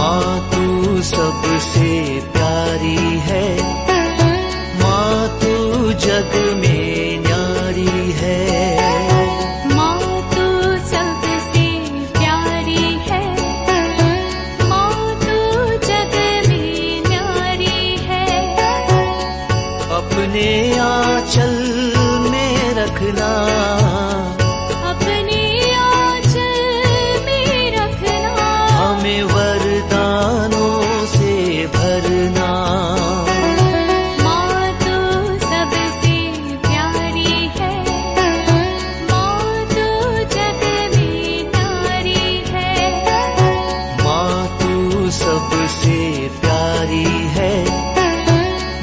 माँ तू सबसे प्यारी है, माँ तू जग में न्यारी है। माँ तू सबसे प्यारी है, माँ तू जग में न्यारी है। अपने आंचल में रखना, अपने आंचल में रखना। हमें वरदानों से भरना। माँ तू सबसे प्यारी है, माँ तू जग में न्यारी है। माँ तू सबसे प्यारी है,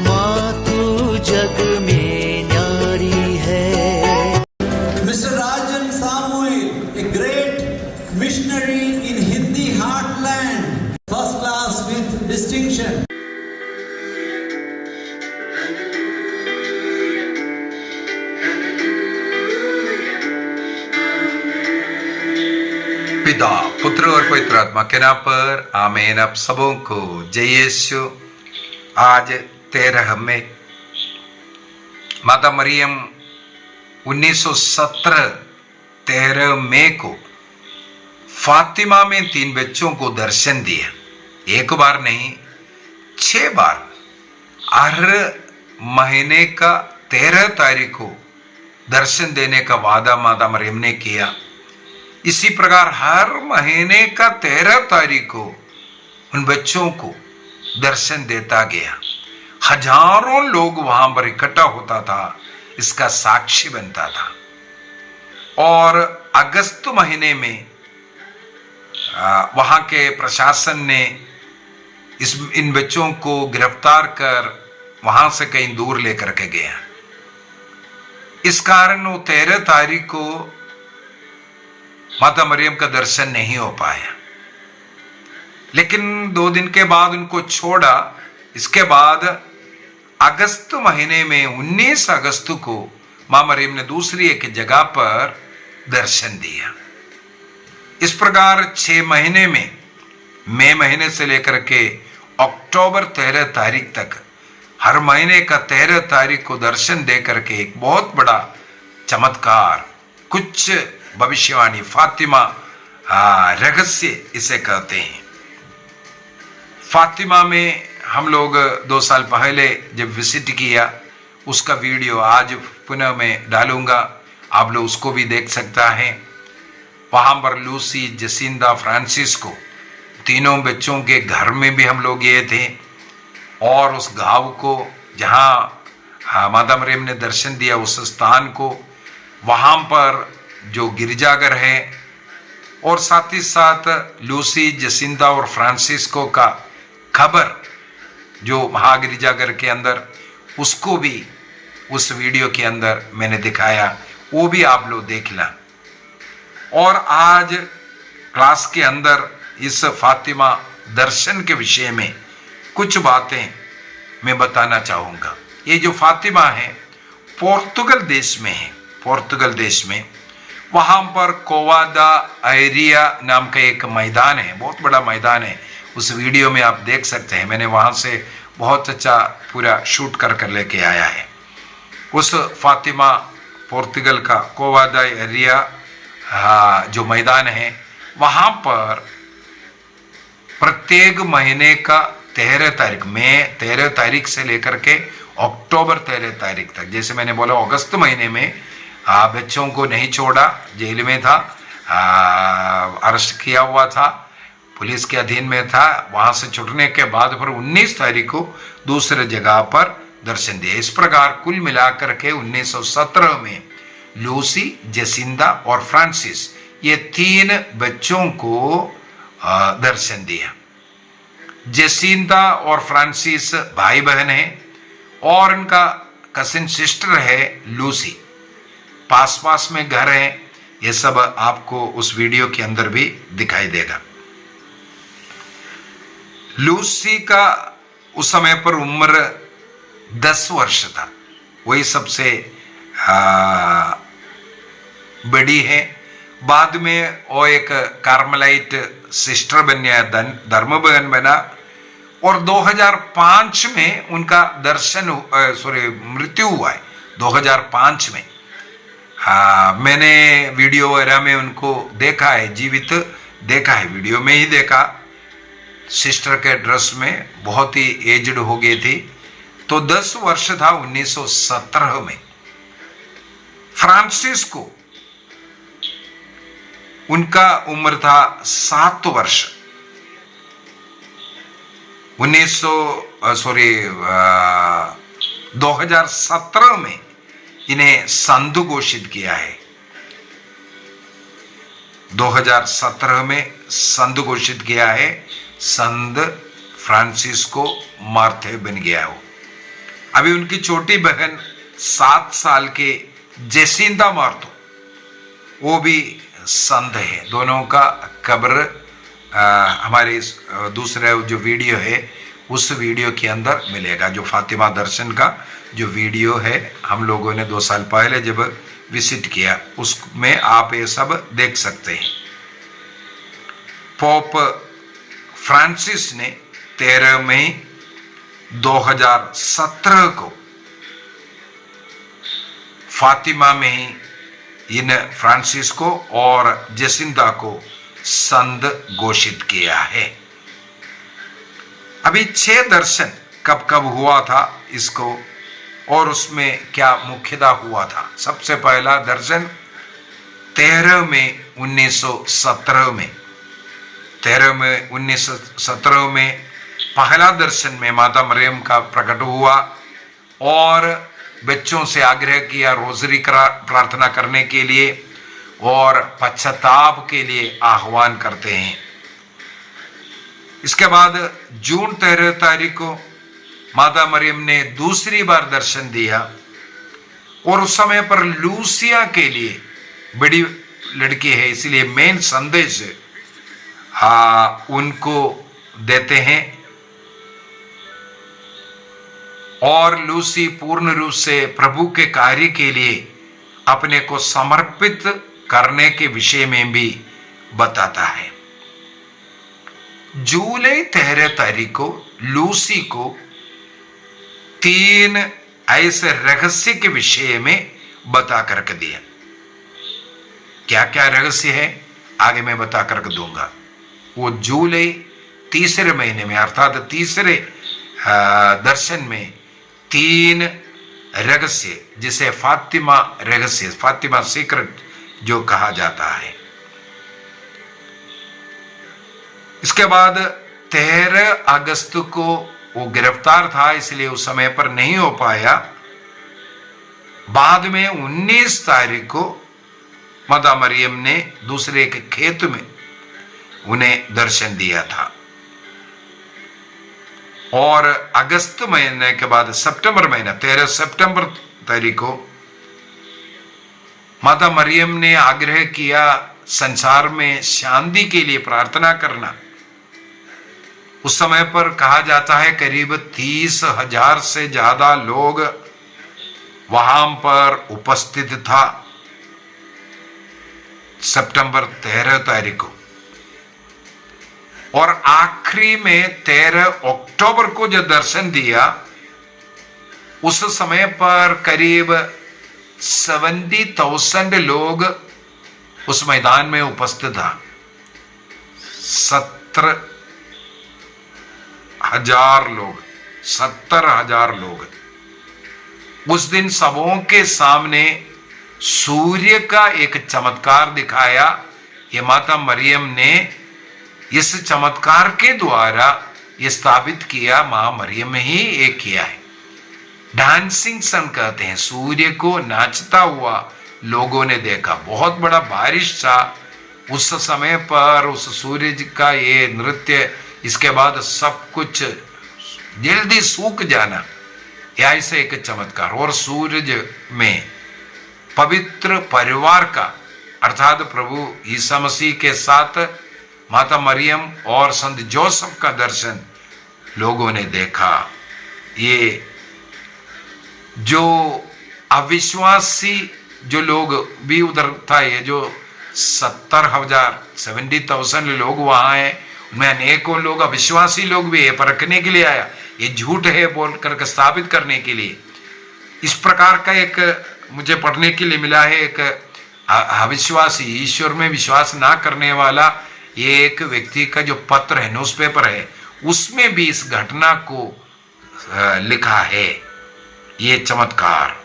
माँ तू जग में न्यारी है। Mr. Rajan Samuel, a great missionary in Hindi heartland, first class with distinction. पिता, पुत्र और पवित्र आत्मा के नाम पर आमीन। आप सबों को जय यीशु। आज 13 मई, माता मरियम 1917 13 मई को फातिमा में 3 बच्चों को दर्शन दिया। एक बार नहीं, 6 बार। हर महीने का 13 तारीख को दर्शन देने का वादा माता मरियम ने किया। इसी प्रकार हर महीने का 13 तारीख को उन बच्चों को दर्शन देता गया। हजारों लोग वहां पर इकट्ठा होता था, इसका साक्षी बनता था। और अगस्त महीने में वहां के प्रशासन ने इन बच्चों को गिरफ्तार कर वहां से कहीं दूर लेकर के गया। इस कारण वो 13 तारीख को माता मरियम का दर्शन नहीं हो पाया। लेकिन 2 दिन के बाद उनको छोड़ा। इसके बाद अगस्त महीने में 19 अगस्त को मां मरियम ने दूसरी एक जगह पर दर्शन दिया। इस प्रकार 6 महीने में, मई महीने से लेकर के अक्टूबर 13 तारीख तक, हर महीने का 13 तारीख को दर्शन दे करके एक बहुत बड़ा चमत्कार, कुछ भविष्यवाणी, फातिमा रहस्य इसे कहते हैं। फातिमा में हम लोग 2 साल पहले जब विजिट किया, उसका वीडियो आज पुनः मैं डालूंगा, आप लोग उसको भी देख सकता है। वहां पर लूसी, जसिंदा, फ्रांसिस्को, तीनों बच्चों के घर में भी हम लोग गए थे। और उस गांव को जहां माता मरियम ने दर्शन दिया, उस स्थान को, वहां पर जो गिरजाघर है, और साथ ही साथ लूसी, जसिंदा और फ्रांसिस्को का खबर जो महागिरजाघर के अंदर, उसको भी उस वीडियो के अंदर मैंने दिखाया, वो भी आप लोग देखना। और आज क्लास के अंदर इस फातिमा दर्शन के विषय में कुछ बातें मैं बताना चाहूँगा। ये जो फातिमा है पोर्तुगल देश में है। पोर्तुगल देश में वहाँ पर कोवा दा एरिया नाम का एक मैदान है, बहुत बड़ा मैदान है। उस वीडियो में आप देख सकते हैं, मैंने वहाँ से बहुत अच्छा पूरा शूट कर लेके आया है। उस फातिमा पोर्तुगल का कोवा दा एरिया जो मैदान है, वहाँ पर प्रत्येक महीने का 13 तारीख, मई 13 तारीख से लेकर के अक्टूबर 13 तारीख तक, जैसे मैंने बोला अगस्त महीने में बच्चों को नहीं छोड़ा, जेल में था, अरेस्ट किया हुआ था, पुलिस के अधीन में था। वहां से छूटने के बाद फिर 19 तारीख को दूसरे जगह पर दर्शन दिया। इस प्रकार कुल मिलाकर के 1917 में लूसी, जसिंदा और फ्रांसिस, ये 3 बच्चों को दर्शन दिया। जसिंदा और फ्रांसिस भाई बहन हैं और इनका कजिन सिस्टर है लूसी। पास में घर है। ये सब आपको उस वीडियो के अंदर भी दिखाई देगा। लूसी का उस समय पर उम्र 10 वर्ष था। वही सबसे बड़ी है बाद में वो एक कार्मेलाइट सिस्टर बन गया, धर्मबहन बना, और 2005 में उनका मृत्यु हुआ है 2005 में। हाँ, मैंने वीडियो वगैरह में उनको देखा है, जीवित देखा है, वीडियो में ही देखा। सिस्टर के ड्रेस में, बहुत ही एजड हो गई थी। तो 10 वर्ष था 1917 में। फ्रांसिस को उनका उम्र था 7 वर्ष। 2017 में इन्हें संत घोषित किया है। 2017 में संत घोषित किया है। संत फ्रांसिस्को मार्थे बन गया हो। अभी उनकी छोटी बहन 7 साल के जेसिंदा मार्थो, वो भी संत है। दोनों का कब्र हमारे दूसरे जो वीडियो है उस वीडियो के अंदर मिलेगा। जो फातिमा दर्शन का जो वीडियो है, हम लोगों ने 2 साल पहले जब विजिट किया, उसमें आप ये सब देख सकते हैं। पोप फ्रांसिस ने 13 मई 2017 को फातिमा में ही इन फ्रांसिस्को और जेसिंदा को संत घोषित किया है। अभी 6 दर्शन कब कब हुआ था इसको, और उसमें क्या मुख्यता हुआ था। सबसे पहला दर्शन 13 मई 1917 में, 13 मई 1917 में पहला दर्शन में माता मरियम का प्रकट हुआ और बच्चों से आग्रह किया रोजरी प्रार्थना करने के लिए और पश्चाताप के लिए आह्वान करते हैं। इसके बाद जून 13 तारीख को माता मरियम ने दूसरी बार दर्शन दिया, और उस समय पर लूसिया के लिए, बड़ी लड़की है इसलिए मेन संदेश उनको देते हैं, और लूसी पूर्ण रूप से प्रभु के कार्य के लिए अपने को समर्पित करने के विषय में भी बताता है। जुलाई 13 तारीख को लूसी को 3 ऐसे रहस्य के विषय में बता करके दिया। क्या क्या रहस्य है आगे मैं बता करके दूंगा। वो जुलाई 3 महीने में अर्थात तीसरे दर्शन में 3 रहस्य, जिसे फातिमा रहस्य, फातिमा सीक्रेट जो कहा जाता है। इसके बाद 13 अगस्त को वो गिरफ्तार था, इसलिए उस समय पर नहीं हो पाया। बाद में 19 तारीख को माता मरियम ने दूसरे के खेत में उन्हें दर्शन दिया था, और अगस्त महीने के बाद सितंबर महीना 13 सितंबर तारीख को माता मरियम ने आग्रह किया संसार में शांति के लिए प्रार्थना करना। उस समय पर कहा जाता है करीब 30,000 से ज्यादा लोग वहां पर उपस्थित था सितंबर 13 तारीख को। और आखिरी में 13 अक्टूबर को जो दर्शन दिया, उस समय पर करीब 70,000 लोग उस मैदान में उपस्थित था। 70,000 लोग, 70,000 लोग। उस दिन सबों के सामने सूर्य का एक चमत्कार दिखाया। ये माता मरियम ने इस चमत्कार के द्वारा ये स्थापित किया, मां मरियम ही एक किया है। डांसिंग सन कहते हैं, सूर्य को नाचता हुआ लोगों ने देखा। बहुत बड़ा बारिश था उस समय पर, उस सूर्य का ये नृत्य, इसके बाद सब कुछ जल्दी सूख जाना, ऐसे एक चमत्कार। और सूरज में पवित्र परिवार का अर्थात प्रभु ईसा मसीह के साथ माता मरियम और संत जोसेफ का दर्शन लोगों ने देखा। ये जो अविश्वासी जो लोग भी उधर था, ये जो 70,000 लोग वहां हैं, उनमें अनेकों लोग अविश्वासी लोग भी है, परखने के लिए आया, ये झूठ है बोल करके स्थापित करने के लिए। इस प्रकार का एक मुझे पढ़ने के लिए मिला है, एक अविश्वासी, ईश्वर में विश्वास ना करने वाला ये एक व्यक्ति का जो पत्र है, न्यूज़पेपर है, उसमें भी इस घटना को लिखा है। ये चमत्कार,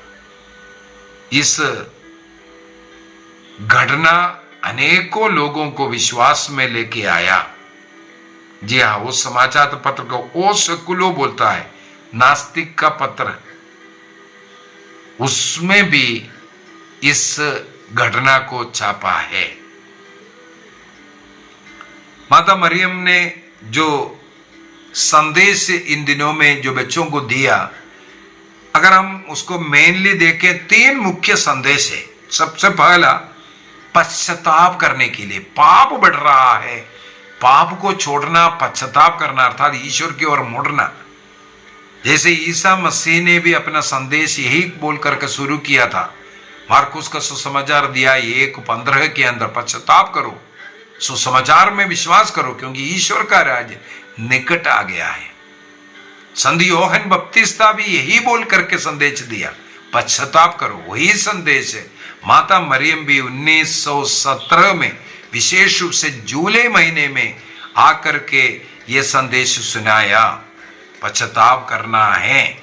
इस घटना अनेकों लोगों को विश्वास में लेके आया। जी हाँ, वो समाचार पत्र को ओ सेकुलो बोलता है, नास्तिक का पत्र, उसमें भी इस घटना को छापा है। माता मरियम ने जो संदेश इन दिनों में जो बच्चों को दिया, अगर हम उसको मेनली देखें, 3 मुख्य संदेश है। सबसे पहला, पश्चाताप करने के लिए, पाप बढ़ रहा है, पाप को छोड़ना, पश्चाताप करना, अर्थात ईश्वर की ओर मुड़ना। जैसे ईसा मसीह ने भी अपना संदेश यही बोल करके शुरू किया था, मार्कुस का सुसमाचार दिया 1:15 के अंदर, पश्चाताप करो, सुसमाचार में विश्वास करो, क्योंकि ईश्वर का राज्य निकट आ गया है। संत योहन बपतिस्ता भी यही बोल करके संदेश दिया, पश्चाताप करो, वही संदेश है। माता मरियम भी 1917 में विशेष रूप से जुलाई महीने में आकर के ये संदेश सुनाया, पश्चाताप करना है,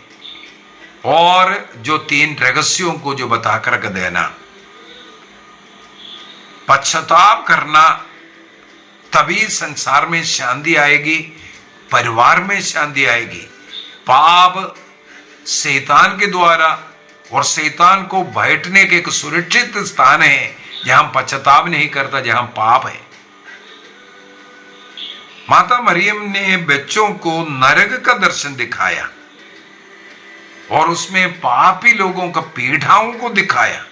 और जो 3 रहस्यों को जो बता कर देना। पश्चाताप करना, तभी संसार में शांति आएगी, परिवार में शांति आएगी। पाप शैतान के द्वारा, और शैतान को बैठने के एक सुरक्षित स्थान है जहां पश्चाताप नहीं करता, जहां पाप है। माता मरियम ने बच्चों को नरक का दर्शन दिखाया और उसमें पापी लोगों का पीड़ाओं को दिखाया।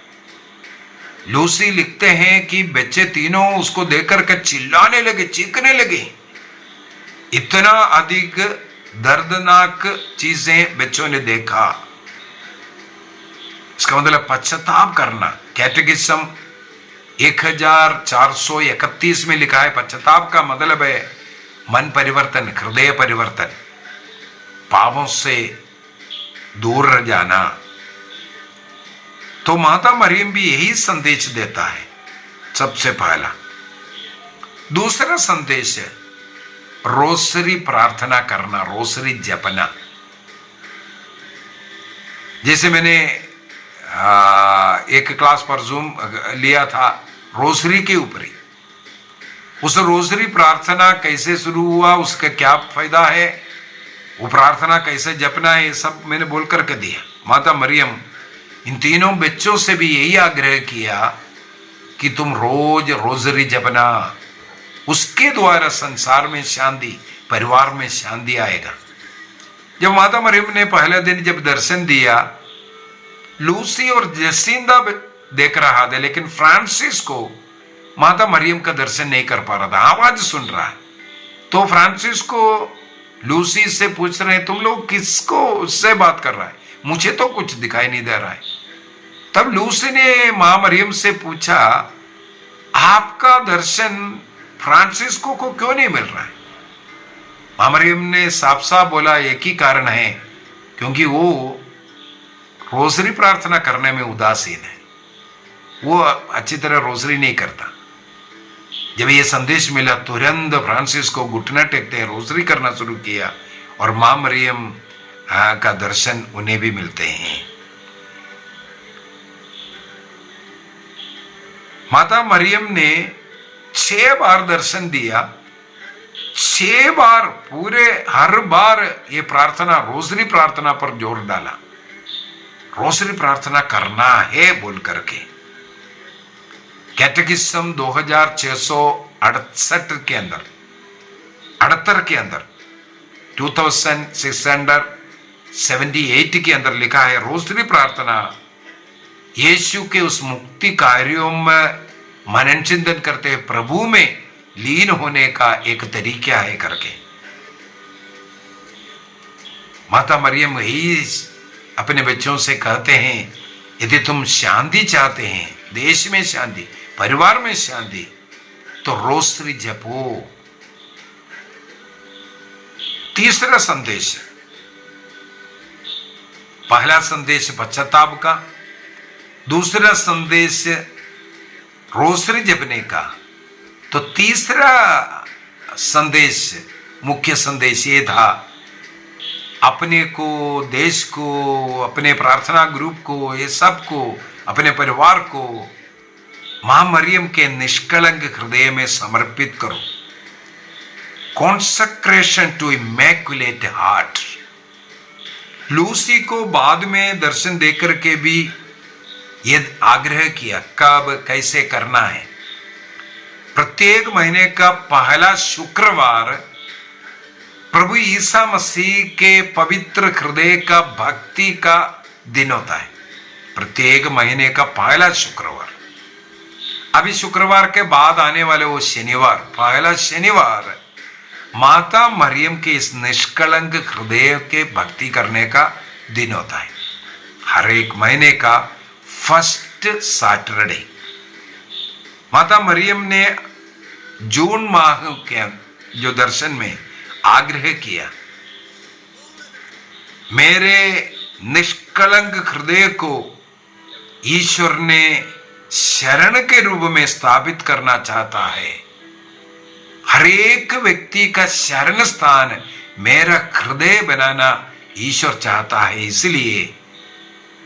लूसी लिखते हैं कि बच्चे तीनों उसको देखकर के चिल्लाने लगे, चीखने लगे। इतना अधिक दर्दनाक चीजें बच्चों ने देखा। इसका मतलब पश्चाताप करना। कैटेकिज्म 1431 में लिखा है, पश्चाताप का मतलब है मन परिवर्तन, हृदय परिवर्तन, पापों से दूर रह जाना। तो माता मरियम भी यही संदेश देता है, सबसे पहला। दूसरा संदेश है रोसरी प्रार्थना करना, रोसरी जपना। जैसे मैंने एक क्लास पर जूम लिया था रोसरी के ऊपर ही, उस रोसरी प्रार्थना कैसे शुरू हुआ, उसका क्या फायदा है, वो प्रार्थना कैसे जपना है, ये सब मैंने बोल करके दिया। माता मरियम इन तीनों बच्चों से भी यही आग्रह किया कि तुम रोज रोजरी जपना, उसके द्वारा संसार में शांति, परिवार में शांति आएगा। जब माता मरियम ने पहले दिन जब दर्शन दिया, लूसी और जसिंदा देख रहा था, लेकिन फ्रांसिस को माता मरियम का दर्शन नहीं कर पा रहा था, आवाज सुन रहा है। तो फ्रांसिस को लूसी से पूछ रहे हैं, तुम लोग किसको उससे बात कर रहा है, मुझे तो कुछ दिखाई नहीं दे रहा है। तब लूसी ने मां मरियम से पूछा, आपका दर्शन फ्रांसिस्को को क्यों नहीं मिल रहा है? मां मरियम ने साफ साफ बोला, एक ही कारण है, क्योंकि वो रोजरी प्रार्थना करने में उदासीन है, वो अच्छी तरह रोजरी नहीं करता। जब ये संदेश मिला, तुरंत फ्रांसिस्को घुटना टेकते रोजरी करना शुरू किया, और मां मरियम का दर्शन उन्हें भी मिलते हैं। माता मरियम ने 6 बार दर्शन दिया, 6 बार पूरे, हर बार ये प्रार्थना, रोजरी प्रार्थना पर जोर डाला, रोजरी प्रार्थना करना है बोल करके। कैटेकिज्म 2668 के अंदर, 78 के अंदर, 2678 के अंदर लिखा है, रोजरी प्रार्थना यीशु के उस मुक्ति कार्यों में मनन चिंतन करते प्रभु में लीन होने का एक तरीका है करके। माता मरियम ही अपने बच्चों से कहते हैं, यदि तुम शांति चाहते हैं, देश में शांति, परिवार में शांति, तो रोसरी जपो। तीसरा संदेश, पहला संदेश पश्चाताप का, दूसरा संदेश रोसरी जपने का, तो तीसरा संदेश, मुख्य संदेश ये था अपने को, देश को, अपने प्रार्थना ग्रुप को, ये सब को, अपने परिवार को मां मरियम के निष्कलंक हृदय में समर्पित करो। Consecration to immaculate heart. Lucy को बाद में दर्शन देकर के भी ये आग्रह किया कब कैसे करना है। प्रत्येक महीने का पहला शुक्रवार प्रभु ईसा मसीह के पवित्र हृदय का भक्ति का दिन होता है। प्रत्येक महीने का पहला शुक्रवार। अभी शुक्रवार के बाद आने वाले वो शनिवार, पहला शनिवार माता मरियम के इस निष्कलंक हृदय के भक्ति करने का दिन होता है। हर एक महीने का फर्स्ट सैटरडे माता मरियम ने जून माह के जो दर्शन में आग्रह किया, मेरे निष्कलंक हृदय को ईश्वर ने शरण के रूप में स्थापित करना चाहता है। हर एक व्यक्ति का शरण स्थान मेरा हृदय बनाना ईश्वर चाहता है। इसलिए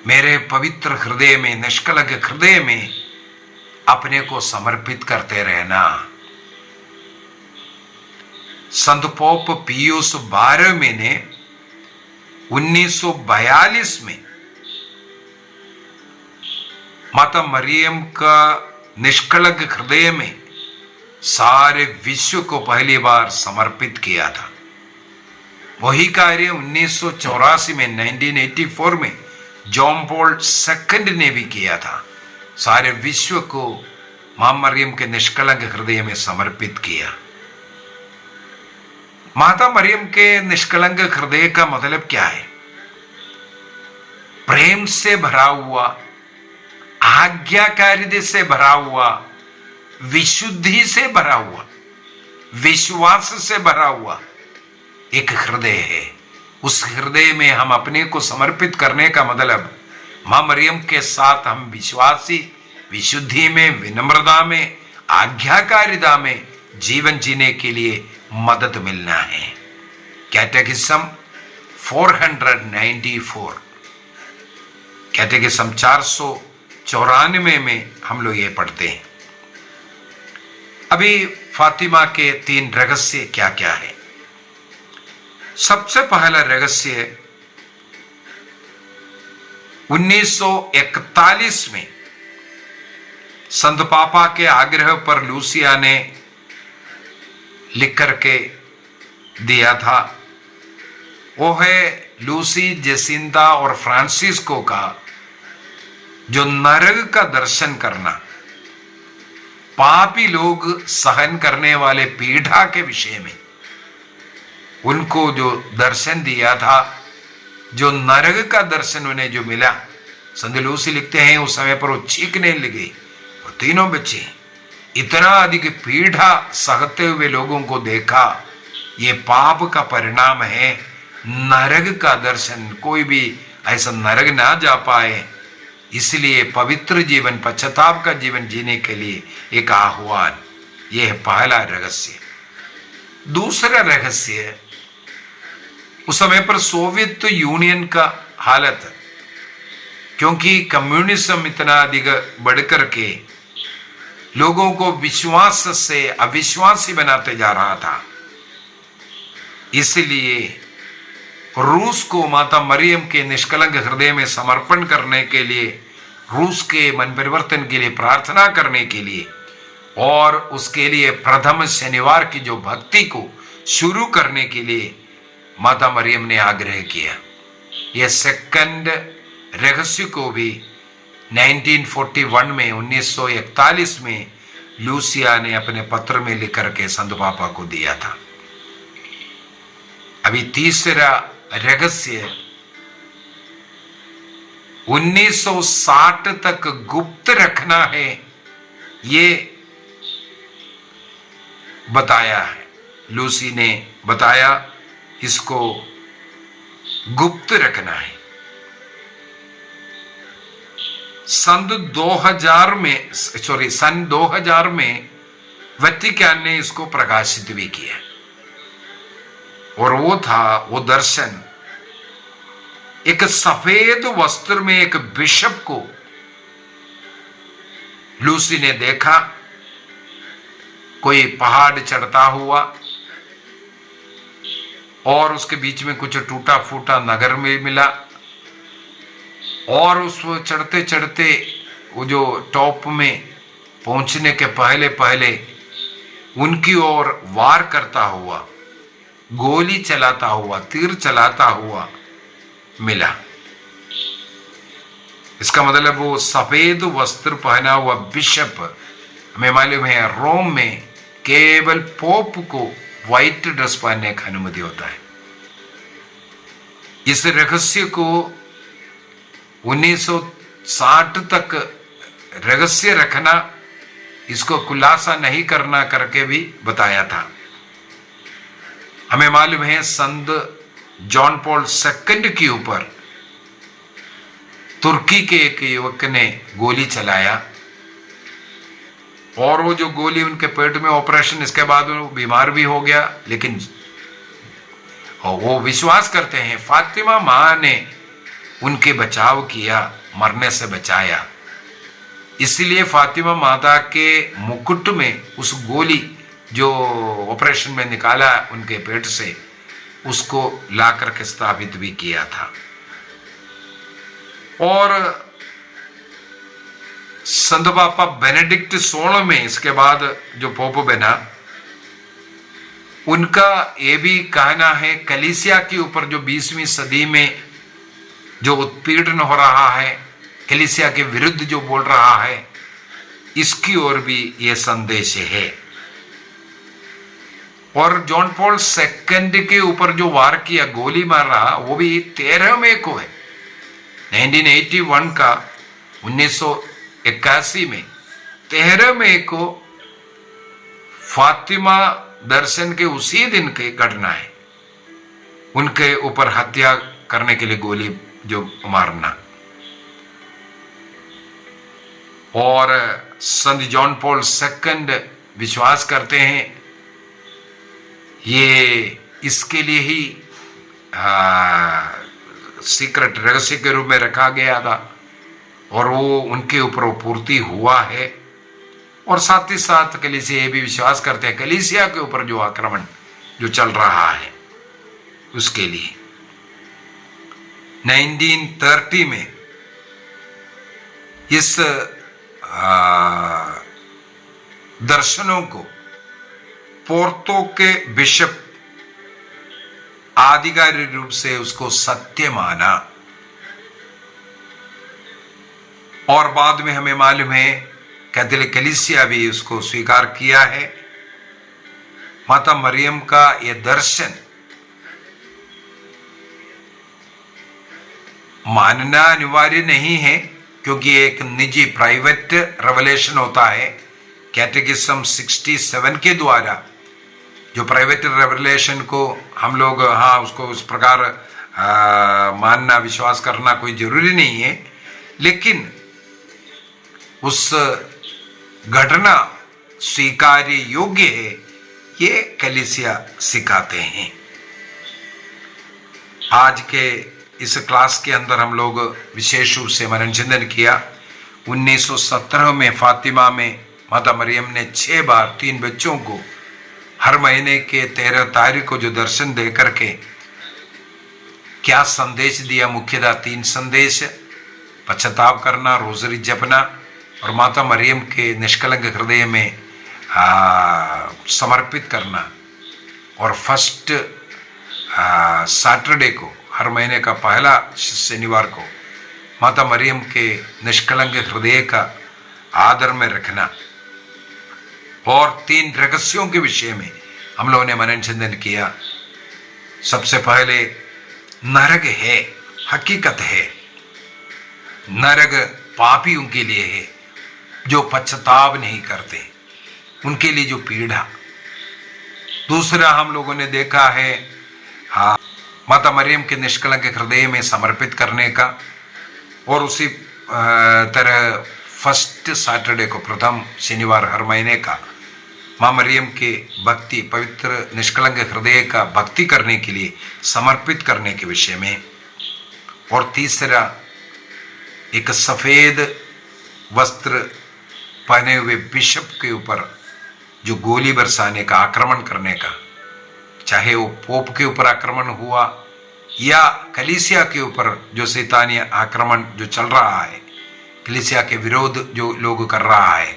मेरे पवित्र हृदय में, निष्कलंक हृदय में अपने को समर्पित करते रहना। संत पोप पियूस 12वें ने 1942 में माता मरियम का निष्कलंक हृदय में सारे विश्व को पहली बार समर्पित किया था। वही कार्य 1984 में 1984 में जॉन पॉल II ने भी किया था। सारे विश्व को मां मरियम के निष्कलंक हृदय में समर्पित किया। माता मरियम के निष्कलंक हृदय का मतलब क्या है? प्रेम से भरा हुआ, आज्ञाकारिता से भरा हुआ, विशुद्धि से भरा हुआ, विश्वास से भरा हुआ एक हृदय है। उस हृदय में हम अपने को समर्पित करने का मतलब मां मरियम के साथ हम विश्वासी, विशुद्धि में, विनम्रता में, आज्ञाकारिता में जीवन जीने के लिए मदद मिलना है। कैटेकिज्म 494, कैटेकिज्म 494 में हम लोग ये पढ़ते हैं। अभी फातिमा के 3 रहस्य क्या क्या है? सबसे पहला रहस्य 1941 में संत पापा के आग्रह पर लूसिया ने लिख करके दिया था। वो है लूसी, जेसिंता और फ्रांसिस्को का जो नरक का दर्शन करना, पापी लोग सहन करने वाले पीड़ा के विषय में उनको जो दर्शन दिया था, जो नरक का दर्शन उन्हें जो मिला। संत लूसी लिखते हैं उस समय पर वो चीखने लगे। वो तीनों बच्चे इतना अधिक पीड़ा सहते हुए लोगों को देखा। ये पाप का परिणाम है, नरक का दर्शन। कोई भी ऐसा नरक ना जा पाए, इसलिए पवित्र जीवन, पश्चाताप का जीवन जीने के लिए एक आह्वान। यह है पहला रहस्य। दूसरा रहस्य, उस समय पर सोवियत यूनियन का हालत, क्योंकि कम्युनिज्म इतना अधिक बढ़कर के लोगों को विश्वास से अविश्वासी बनाते जा रहा था, इसलिए रूस को माता मरियम के निष्कलंक हृदय में समर्पण करने के लिए, रूस के मन परिवर्तन के लिए प्रार्थना करने के लिए और उसके लिए प्रथम शनिवार की जो भक्ति को शुरू करने के लिए माता मरियम ने आग्रह किया। यह सेकंड रहस्य को भी 1941 में 1941 में लूसिया ने अपने पत्र में लिख करके संत पापा को दिया था। अभी तीसरा रहस्य 1960 तक गुप्त रखना है, ये बताया है, लूसी ने बताया इसको गुप्त रखना है। सन 2000 में वेटिकन ने इसको प्रकाशित भी किया, और वो दर्शन एक सफेद वस्त्र में एक बिशप को लूसी ने देखा, कोई पहाड़ चढ़ता हुआ, और उसके बीच में कुछ टूटा फूटा नगर में मिला, और उस चढ़ते चढ़ते वो जो टॉप में पहुंचने के पहले पहले उनकी ओर वार करता हुआ, गोली चलाता हुआ, तीर चलाता हुआ मिला। इसका मतलब वो सफेद वस्त्र पहना हुआ बिशप, हमें मालूम है रोम में केवल पोप को व्हाइट ड्रेस पहनने की अनुमति होता है। इस रहस्य को 1960 तक रहस्य रखना, इसको खुलासा नहीं करना करके भी बताया था। हमें मालूम है संत जॉन पॉल II के ऊपर तुर्की के एक युवक ने गोली चलाया, और वो जो गोली उनके पेट में ऑपरेशन, इसके बाद वो बीमार भी हो गया, लेकिन वो विश्वास करते हैं फातिमा मां ने उनके बचाव किया, मरने से बचाया। इसलिए फातिमा माता के मुकुट में उस गोली जो ऑपरेशन में निकाला उनके पेट से, उसको ला करके स्थापित भी किया था। और संत पापा बेनेडिक्ट 16 में इसके बाद जो पोप बना, उनका ये भी कहना है कलीसिया के ऊपर जो 20वीं सदी में जो उत्पीड़न हो रहा है, कलीसिया के विरुद्ध जो बोल रहा है, इसकी ओर भी ये संदेश है। और जॉन पॉल II के ऊपर जो वार किया, गोली मार रहा, वो भी 13 मई को है, 1981 का, 1981 में 13 मई को फातिमा दर्शन के उसी दिन की घटना है, उनके ऊपर हत्या करने के लिए गोली जो मारना। और संत जॉन पॉल II विश्वास करते हैं ये इसके लिए ही सीक्रेट रहस्य के रूप में रखा गया था, और वो उनके ऊपर वो पूर्ति हुआ है। और साथ ही साथ कलीसिया ये भी विश्वास करते हैं कलीसिया के ऊपर जो आक्रमण जो चल रहा है उसके लिए 1930 में इस दर्शनों को पोर्तो के बिशप आधिकारिक रूप से उसको सत्य माना, और बाद में हमें मालूम है कैथोलिक कलीसिया भी उसको स्वीकार किया है। माता मरियम का यह दर्शन मानना अनिवार्य नहीं है, क्योंकि एक निजी प्राइवेट रेवलेशन होता है। कैटेकिज्म 67 के द्वारा जो प्राइवेट रेवलेशन को हम लोग उसको उस प्रकार मानना, विश्वास करना कोई जरूरी नहीं है, लेकिन उस घटना स्वीकार्य योग्य है, ये कलीसिया सिखाते हैं। आज के इस क्लास के अंदर हम लोग विशेष रूप से मनोचिंतन किया। 1917 में फातिमा में माता मरियम ने 6 बार 3 बच्चों को हर महीने के 13 तारीख को जो दर्शन दे करके क्या संदेश दिया, मुख्यतः 3 संदेश: पश्चाताप करना, रोजरी जपना, और माता मरियम के निष्कलंक हृदय में समर्पित करना। और फर्स्ट सैटरडे को, हर महीने का पहला शनिवार को, माता मरियम के निष्कलंक हृदय का आदर में रखना। और 3 रहस्यों के विषय में हम लोगों ने मनन चिंतन किया। सबसे पहले नरक है, हकीकत है, नरक पापियों के लिए है, जो पश्चाताप नहीं करते, उनके लिए जो पीड़ा। दूसरा हम लोगों ने देखा है माता मरियम के निष्कलंक हृदय में समर्पित करने का, और उसी तरह फर्स्ट सैटरडे को, प्रथम शनिवार हर महीने का, माँ मरियम के भक्ति, पवित्र निष्कलंक हृदय का भक्ति करने के लिए समर्पित करने के विषय में। और तीसरा, एक सफ़ेद वस्त्र पहने हुए बिशप के ऊपर जो गोली बरसाने का, आक्रमण करने का, चाहे वो पोप के ऊपर आक्रमण हुआ या कलीसिया के ऊपर जो शैतानी आक्रमण जो चल रहा है, कलीसिया के विरोध जो लोग कर रहा है,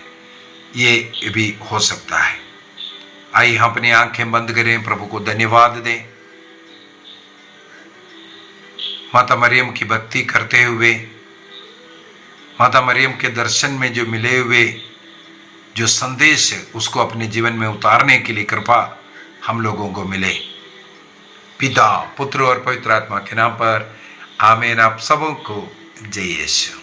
ये भी हो सकता है। आइए हम अपनी आंखें बंद करें, प्रभु को धन्यवाद दें। माता मरियम की भक्ति करते हुए, माता मरियम के दर्शन में जो मिले हुए जो संदेश है, उसको अपने जीवन में उतारने के लिए कृपा हम लोगों को मिले। पिता, पुत्र और पवित्र आत्मा के नाम पर आमीन। आप सबों को जय यीशु।